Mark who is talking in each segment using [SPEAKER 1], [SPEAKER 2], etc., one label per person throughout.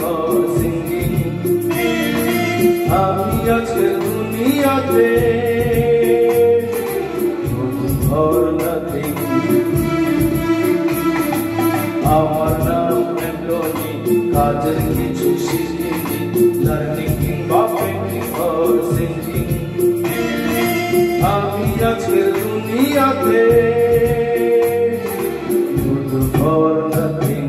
[SPEAKER 1] for singing. আমি আজকের দুনিয়াতে for nothing. আমার নাম অ্যান্টনি, কাজের কিছু শিখিনি, learning কিংবা painting for singing. আমি আজকের দুনিয়াতে for nothing.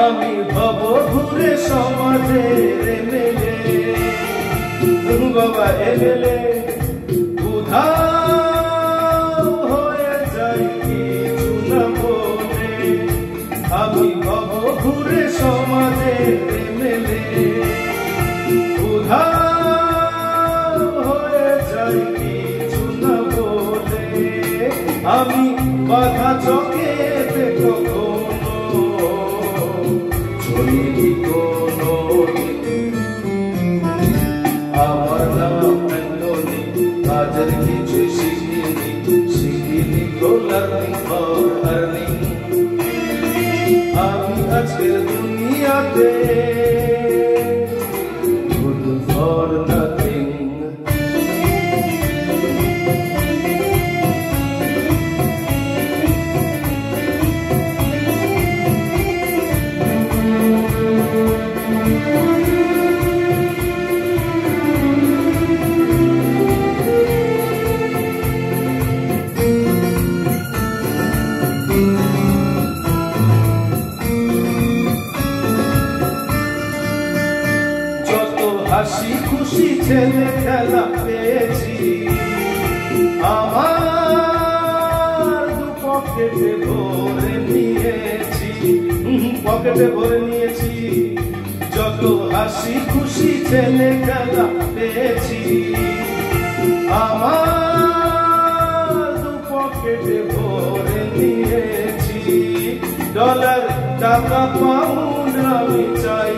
[SPEAKER 1] আমি ভব ঘুরে সমাজের এমএলএ, বাবা এমএলএ উধাও হয়ে যাই কিছু না বলে। আমি ভব ঘুরে সমাজের এমএলএ, উধাও হয়ে যাই কিছু না বলে। আমি বাধা চোখে কখনো চলিনি কোনো দিন। আমার নাম অ্যান্টনি, কাজের কিছু শিখিনি তো learning for earning. আমি আজকের দুনিয়াতে good for nothing. হাসি খুশি ছেলে খেলা পেয়েছি, আমার দু পকেটে ভরে নিয়েছি, পকেটে ভরে নিয়েছি। যত হাসি খুশি ছেলে খেলা পেয়েছি, আমার দু পকেটে ভরে নিয়েছি। ডলার টাকা পাউন্ড আমি চাই